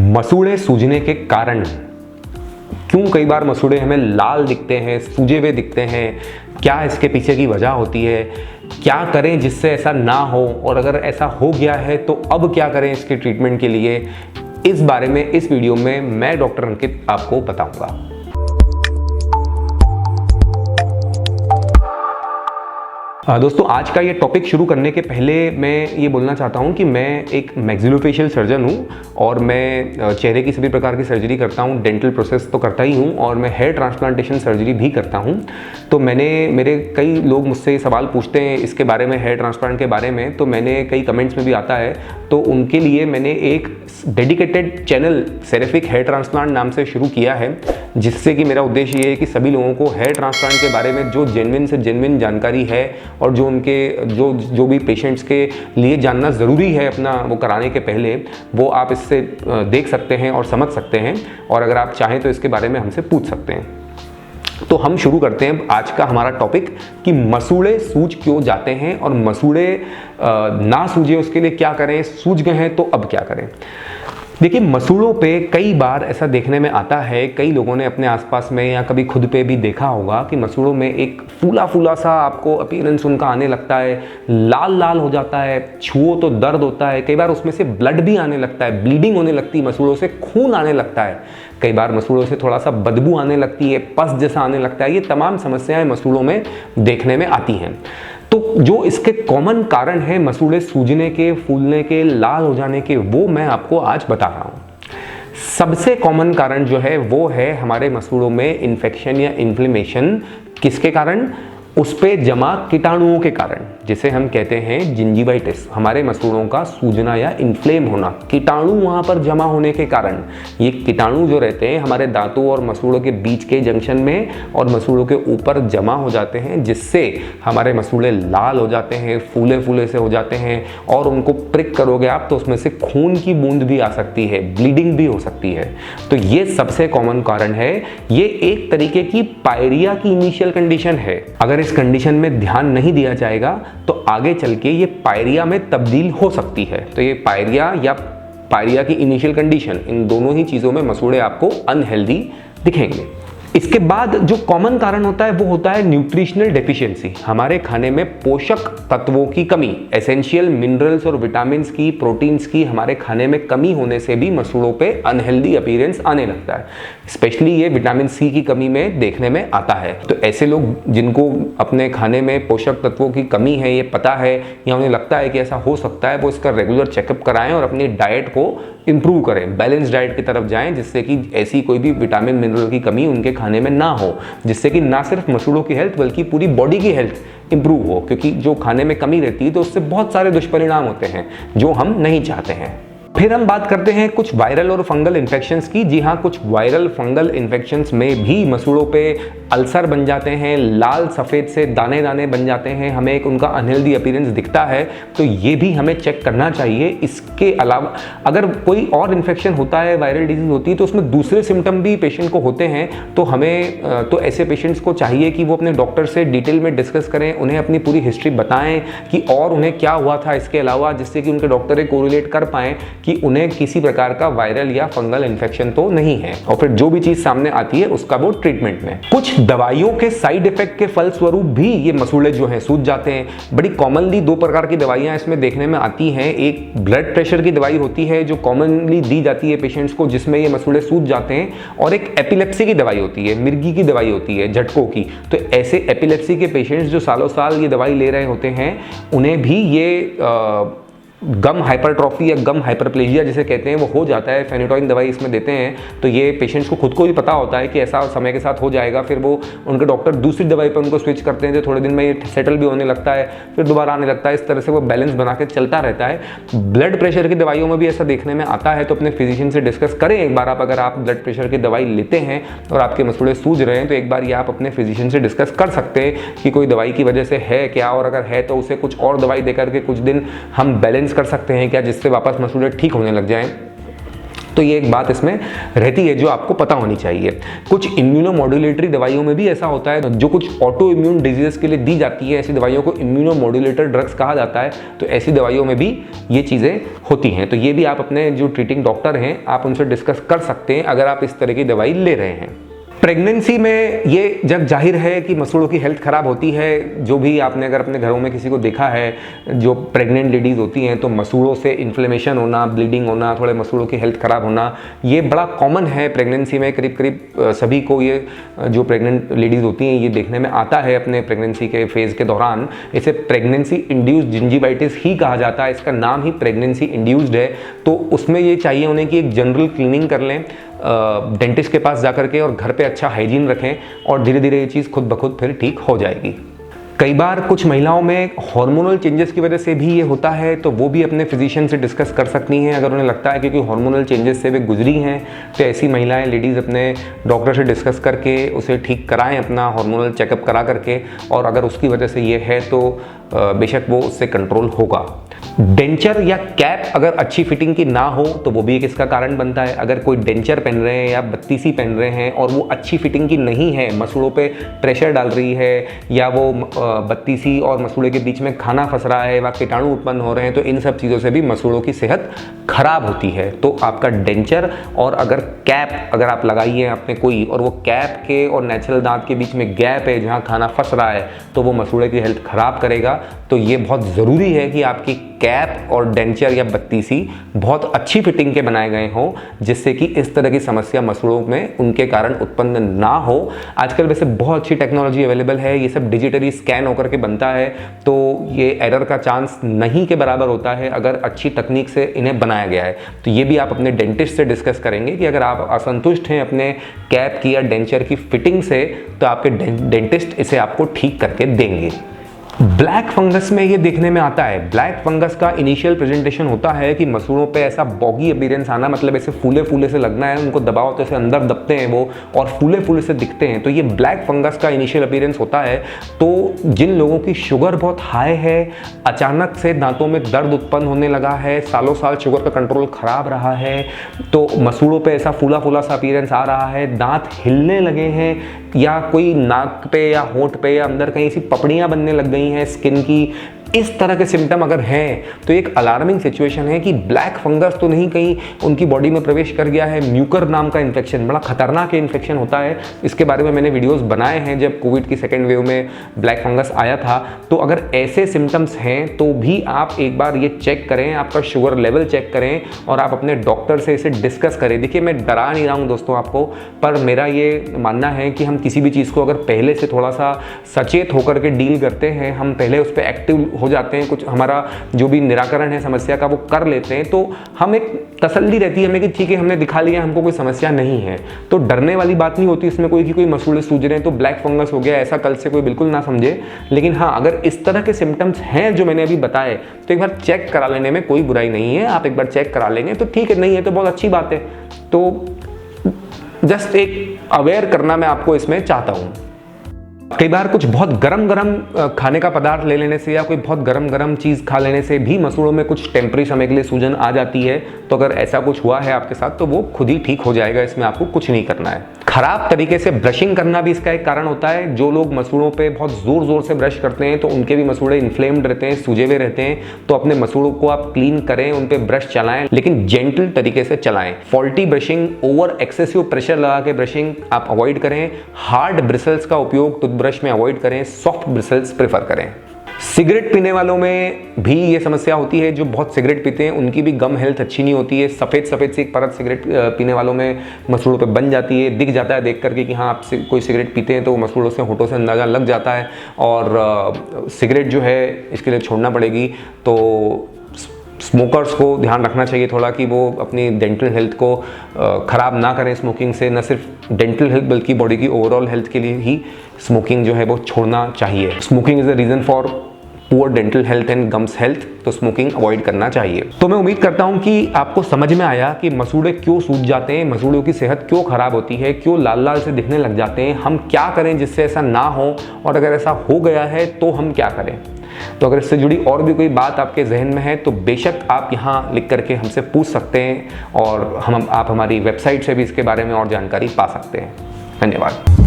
मसूड़े सूजने के कारण क्यों कई बार मसूड़े हमें लाल दिखते हैं, सूजे हुए दिखते हैं, क्या इसके पीछे की वजह होती है, क्या करें जिससे ऐसा ना हो, और अगर ऐसा हो गया है तो अब क्या करें इसके ट्रीटमेंट के लिए, इस बारे में इस वीडियो में मैं डॉक्टर अंकित आपको बताऊंगा। दोस्तों, आज का ये टॉपिक शुरू करने के पहले मैं ये बोलना चाहता हूँ कि मैं एक मैक्सिलोफेशियल सर्जन हूँ और मैं चेहरे की सभी प्रकार की सर्जरी करता हूँ। डेंटल प्रोसेस तो करता ही हूँ और मैं हेयर ट्रांसप्लांटेशन सर्जरी भी करता हूँ। तो मेरे कई लोग मुझसे सवाल पूछते हैं इसके बारे में, हेयर ट्रांसप्लांट के बारे में, तो मैंने कई कमेंट्स में भी आता है, तो उनके लिए मैंने एक डेडिकेटेड चैनल सेरेफिक हेयर ट्रांसप्लांट नाम से शुरू किया है, जिससे कि मेरा उद्देश्य ये है कि सभी लोगों को हेयर ट्रांसप्लांट के बारे में जो जेन्युइन से जेन्युइन जानकारी है और जो उनके जो भी पेशेंट्स के लिए जानना ज़रूरी है अपना वो कराने के पहले, वो आप इससे देख सकते हैं और समझ सकते हैं, और अगर आप चाहें तो इसके बारे में हमसे पूछ सकते हैं। तो हम शुरू करते हैं आज का हमारा टॉपिक कि मसूड़े सूज क्यों जाते हैं और मसूड़े ना सूजे उसके लिए क्या करें, सूज गए हैं तो अब क्या करें। देखिए, मसूड़ों पे कई बार ऐसा देखने में आता है, कई लोगों ने अपने आसपास में या कभी खुद पे भी देखा होगा कि मसूड़ों में एक फूला फूला सा आपको अपीयरेंस उनका आने लगता है, लाल लाल हो जाता है, छुओ तो दर्द होता है, कई बार उसमें से ब्लड भी आने लगता है, ब्लीडिंग होने लगती है, मसूड़ों से खून आने लगता है, कई बार मसूड़ों से थोड़ा सा बदबू आने लगती है, पस जैसा आने लगता है। ये तमाम समस्याएं मसूड़ों में देखने में आती हैं। तो जो इसके कॉमन कारण है मसूड़े सूजने के, फूलने के, लाल हो जाने के, वो मैं आपको आज बता रहा हूं। सबसे कॉमन कारण जो है वो है हमारे मसूड़ों में इन्फेक्शन या इन्फ्लेमेशन। किसके कारण? उस पे जमा कीटाणुओं के कारण, जिसे हम कहते हैं जिंजिवाइटिस। हमारे मसूड़ों का सूजना या इन्फ्लेम होना, कीटाणु वहाँ पर जमा होने के कारण। ये कीटाणु जो रहते हैं हमारे दांतों और मसूड़ों के बीच के जंक्शन में और मसूड़ों के ऊपर जमा हो जाते हैं, जिससे हमारे मसूड़े लाल हो जाते हैं, फूले फूले से हो जाते हैं, और उनको प्रिक करोगे आप तो उसमें से खून की बूंद भी आ सकती है, ब्लीडिंग भी हो सकती है। तो ये सबसे कॉमन कारण है। ये एक तरीके की पायरिया की इनिशियल कंडीशन है। अगर इस कंडीशन में ध्यान नहीं दिया जाएगा तो आगे चल के ये पायरिया में तब्दील हो सकती है। तो ये पायरिया या पायरिया की इनिशियल कंडीशन, इन दोनों ही चीज़ों में मसूड़े आपको अनहेल्दी दिखेंगे। इसके बाद जो कॉमन कारण होता है वो होता है न्यूट्रिशनल डेफिशिएंसी। हमारे खाने में पोषक तत्वों की कमी, एसेंशियल मिनरल्स और विटामिन्स की, प्रोटीन्स की हमारे खाने में कमी होने से भी मसूड़ों पे अनहेल्दी अपीयरेंस आने लगता है। स्पेशली ये विटामिन सी की कमी में देखने में आता है। तो ऐसे लोग जिनको अपने खाने में पोषक तत्वों की कमी है ये पता है या उन्हें लगता है कि ऐसा हो सकता है, वो इसका रेगुलर चेकअप कराएं और अपनी डाइट को इंप्रूव करें, बैलेंस डाइट की तरफ जाएं, जिससे कि ऐसी कोई भी विटामिन मिनरल की कमी उनके खाने में ना हो, जिससे कि ना सिर्फ मसूड़ों की हेल्थ बल्कि पूरी बॉडी की हेल्थ इंप्रूव हो। क्योंकि जो खाने में कमी रहती है तो उससे बहुत सारे दुष्परिणाम होते हैं जो हम नहीं चाहते हैं। फिर हम बात करते हैं कुछ वायरल और फंगल इन्फेक्शंस की। जी हाँ, कुछ वायरल फंगल इन्फेक्शंस में भी मसूड़ों पे अल्सर बन जाते हैं, लाल सफ़ेद से दाने दाने बन जाते हैं, हमें एक उनका अनहेल्दी अपीयरेंस दिखता है, तो ये भी हमें चेक करना चाहिए। इसके अलावा अगर कोई और इन्फेक्शन होता है, वायरल डिजीज़ होती है, तो उसमें दूसरे सिम्टम भी पेशेंट को होते हैं, तो हमें तो ऐसे पेशेंट्स को चाहिए कि वो अपने डॉक्टर से डिटेल में डिस्कस करें, उन्हें अपनी पूरी हिस्ट्री बताएं कि और उन्हें क्या हुआ था इसके अलावा, जिससे कि उनके डॉक्टर एक कोरिलेट कर पाएँ कि उन्हें किसी प्रकार का वायरल या फंगल इन्फेक्शन तो नहीं है। और फिर जो भी चीज़ सामने आती है उसका वो ट्रीटमेंट में। कुछ दवाइयों के साइड इफेक्ट के फलस्वरूप भी ये मसूड़े जो हैं सूज जाते हैं। बड़ी कॉमनली दो प्रकार की दवाइयां इसमें देखने में आती हैं। एक ब्लड प्रेशर की दवाई होती है जो कॉमनली दी जाती है पेशेंट्स को, जिसमें ये मसूड़े सूज जाते हैं, और एक एपिलेप्सी की दवाई होती है, मिर्गी की दवाई होती है, झटकों की। तो ऐसे एपिलेप्सी के पेशेंट्स जो सालों साल ये दवाई ले रहे होते हैं, उन्हें भी ये गम हाइपरट्रॉफी या गम हाइपरप्लेजिया जिसे कहते हैं वो हो जाता है। फेनेटोइन दवाई इसमें देते हैं, तो ये पेशेंट्स को खुद को भी पता होता है कि ऐसा समय के साथ हो जाएगा। फिर वो उनके डॉक्टर दूसरी दवाई पर उनको स्विच करते हैं, तो थोड़े दिन में ये सेटल भी होने लगता है, फिर दोबारा आने लगता है। इस तरह से वो बैलेंस बना के चलता रहता है। ब्लड प्रेशर की दवाइयों में भी ऐसा देखने में आता है, तो अपने फिजिशियन से डिस्कस करें एक बार। अगर आप ब्लड प्रेशर की दवाई लेते हैं और आपके मसूड़े सूज रहे हैं, तो एक बार ये आप अपने फिजिशियन से डिस्कस कर सकते हैं कि कोई दवाई की वजह से है क्या, और अगर है तो उसे कुछ और दवाई देकर के कुछ दिन हम बैलेंस कर सकते हैं क्या, जिससे वापस मसूड़े ठीक होने लग जाएं। तो ये एक बात इसमें रहती है जो आपको पता होनी चाहिए। कुछ इम्यूनोमॉड्यूलेटरी दवाइयों में भी ऐसा होता है, जो कुछ ऑटो इम्यून डिजीजेस के लिए दी जाती है, ऐसी दवाइयों को इम्यूनोमॉड्यूलेटर ड्रग्स कहा जाता है। तो ऐसी दवाइयों में भी ये चीज़ें होती हैं। तो ये भी आप अपने जो ट्रीटिंग डॉक्टर हैं आप उनसे डिस्कस कर सकते हैं अगर आप इस तरह की दवाई ले रहे हैं। प्रेगनेंसी में ये जग जाहिर है कि मसूड़ों की हेल्थ ख़राब होती है। जो भी आपने अगर अपने घरों में किसी को देखा है जो प्रेग्नेंट लेडीज़ होती हैं, तो मसूड़ों से इन्फ्लेमेशन होना, ब्लीडिंग होना, थोड़े मसूड़ों की हेल्थ ख़राब होना, ये बड़ा कॉमन है प्रेगनेंसी में। करीब करीब सभी को ये जो प्रेग्नेंट लेडीज़ होती हैं ये देखने में आता है अपने प्रेगनेंसी के फेज़ के दौरान। इसे प्रेगनेंसी इंड्यूस्ड जिंजिवाइटिस ही कहा जाता है, इसका नाम ही प्रेगनेंसी इंड्यूस्ड है। तो उसमें ये चाहिए उन्हें कि एक जनरल क्लीनिंग कर लें डेंटिस्ट के पास जाकर के, और घर पे अच्छा हाइजीन रखें, और धीरे धीरे ये चीज़ खुद ब खुद फिर ठीक हो जाएगी। कई बार कुछ महिलाओं में हार्मोनल चेंजेस की वजह से भी ये होता है, तो वो भी अपने फिजिशियन से डिस्कस कर सकती हैं अगर उन्हें लगता है क्योंकि हार्मोनल चेंजेस से वे गुजरी हैं। तो ऐसी महिलाएं, लेडीज़ अपने डॉक्टर से डिस्कस करके उसे ठीक कराएं, अपना हार्मोनल चेकअप करा करके, और अगर उसकी वजह से ये है तो बेशक वो उससे कंट्रोल होगा। डेंचर या कैप अगर अच्छी फिटिंग की ना हो तो वो भी एक इसका कारण बनता है। अगर कोई डेंचर पहन रहे हैं या बत्तीसी पहन रहे हैं और वो अच्छी फिटिंग की नहीं है, मसूड़ों पे प्रेशर डाल रही है, या वो बत्तीसी और मसूड़े के बीच में खाना फंस रहा है, वह कीटाणु उत्पन्न हो रहे हैं, तो इन सब चीज़ों से भी मसूड़ों की सेहत खराब होती है। तो आपका डेंचर और अगर कैप अगर आप लगाइए आपने कोई, और वो कैप के और नेचुरल दांत के बीच में गैप है जहाँ खाना फंस रहा है, तो वो मसूड़े की हेल्थ खराब करेगा। तो ये बहुत ज़रूरी है कि आपकी कैप और डेंचर या बत्तीसी बहुत अच्छी फिटिंग के बनाए गए हों, जिससे कि इस तरह की समस्या मसूड़ों में उनके कारण उत्पन्न ना हो। आजकल वैसे बहुत अच्छी टेक्नोलॉजी अवेलेबल है, ये सब डिजिटली स्कैन होकर के बनता है, तो ये एरर का चांस नहीं के बराबर होता है अगर अच्छी तकनीक से इन्हें बनाया गया है। तो ये भी आप अपने डेंटिस्ट से डिस्कस करेंगे कि अगर आप असंतुष्ट हैं अपने कैप की या डेंचर की फिटिंग से, तो आपके डेंटिस्ट इसे आपको ठीक करके देंगे। ब्लैक फंगस में ये देखने में आता है। ब्लैक फंगस का इनिशियल प्रेजेंटेशन होता है कि मसूड़ों पे ऐसा बॉगी अपीयरेंस आना, मतलब ऐसे फूले फूले से लगना है, उनको दबाओ तो ऐसे अंदर दबते हैं वो और फूले फूले से दिखते हैं। तो ये ब्लैक फंगस का इनिशियल अपीयरेंस होता है। तो जिन लोगों की शुगर बहुत हाई है, अचानक से दांतों में दर्द उत्पन्न होने लगा है, सालों साल शुगर का कंट्रोल खराब रहा है, तो मसूड़ों पे ऐसा फूला फूला सा अपीयरेंस आ रहा है, दांत हिलने लगे हैं, या कोई नाक पे या होंठ पे या अंदर कहीं सी पपड़ियाँ बनने लग गई हैं स्किन की, इस तरह के सिम्टम अगर हैं तो एक अलार्मिंग सिचुएशन है कि ब्लैक फंगस तो नहीं कहीं उनकी बॉडी में प्रवेश कर गया है। म्यूकर नाम का इन्फेक्शन, बड़ा खतरनाक इन्फेक्शन होता है, इसके बारे में मैंने वीडियोस बनाए हैं जब कोविड की सेकेंड वेव में ब्लैक फंगस आया था। तो अगर ऐसे सिम्टम्स हैं तो भी आप एक बार ये चेक करें, आपका शुगर लेवल चेक करें और आप अपने डॉक्टर से इसे डिस्कस करें। देखिए, मैं डरा नहीं रहा हूँ दोस्तों आपको, पर मेरा ये मानना है कि हम किसी भी चीज़ को अगर पहले से थोड़ा सा सचेत होकर के डील करते हैं, हम पहले उस पर एक्टिव हो जाते हैं, कुछ हमारा जो भी निराकरण है समस्या का वो कर लेते हैं, तो हम एक तसल्ली रहती है हमें कि ठीक है, हमने दिखा लिया, हमको कोई समस्या नहीं है। तो डरने वाली बात नहीं होती इसमें कोई कि कोई मसूड़े सूज रहे हैं तो ब्लैक फंगस हो गया, ऐसा कल से कोई बिल्कुल ना समझे। लेकिन हाँ, अगर इस तरह के सिम्टम्स हैं जो मैंने अभी बताए, तो एक बार चेक करा लेने में कोई बुराई नहीं है। आप एक बार चेक करा लेंगे तो ठीक है, नहीं है तो बहुत अच्छी बात है। तो जस्ट एक अवेयर करना मैं आपको इसमें चाहता हूँ। कई बार कुछ बहुत गरम गरम खाने का पदार्थ ले लेने से या कोई बहुत गरम गरम चीज़ खा लेने से भी मसूड़ों में कुछ टेम्परेरी समय के लिए सूजन आ जाती है। तो अगर ऐसा कुछ हुआ है आपके साथ तो वो खुद ही ठीक हो जाएगा, इसमें आपको कुछ नहीं करना है। खराब तरीके से ब्रशिंग करना भी इसका एक कारण होता है। जो लोग मसूड़ों पे बहुत ज़ोर ज़ोर से ब्रश करते हैं तो उनके भी मसूड़े इन्फ्लेम्ड रहते हैं, सूजे हुए रहते हैं। तो अपने मसूड़ों को आप क्लीन करें, उन पे ब्रश चलाएं, लेकिन जेंटल तरीके से चलाएं। Faulty brushing, over excessive pressure लगा के ब्रशिंग आप अवॉइड करें। हार्ड ब्रिसल्स का उपयोग टूथब्रश में अवॉइड करें, सॉफ्ट ब्रिसल्स प्रेफर करें। सिगरेट पीने वालों में भी ये समस्या होती है। जो बहुत सिगरेट पीते हैं उनकी भी गम हेल्थ अच्छी नहीं होती है। सफ़ेद सी एक परत सिगरेट पीने वालों में मसूड़ों पे बन जाती है, दिख जाता है देख करके कि हाँ आप कोई सिगरेट पीते हैं, तो मसूड़ों से, होठों से अंदाज़ा लग जाता है। और सिगरेट जो है इसके लिए छोड़ना पड़ेगी। तो स्मोकर्स को ध्यान रखना चाहिए थोड़ा कि वो अपनी डेंटल हेल्थ को ख़राब ना करें स्मोकिंग से। न सिर्फ डेंटल हेल्थ बल्कि बॉडी की ओवरऑल हेल्थ के लिए ही स्मोकिंग जो है वो छोड़ना चाहिए। Smoking is the reason for poor dental health and gums health, तो स्मोकिंग अवॉइड करना चाहिए। तो मैं उम्मीद करता हूं कि आपको समझ में आया कि मसूड़े क्यों सूज जाते हैं, मसूड़ों की सेहत क्यों खराब होती है, क्यों लाल लाल से दिखने लग जाते हैं, हम क्या करें जिससे ऐसा ना हो, और अगर ऐसा हो गया है तो हम क्या करें। तो अगर इससे जुड़ी और भी कोई बात आपके जहन में है तो बेशक आप यहाँ लिख करके हमसे पूछ सकते हैं और आप हमारी वेबसाइट से भी इसके बारे में और जानकारी पा सकते हैं। धन्यवाद।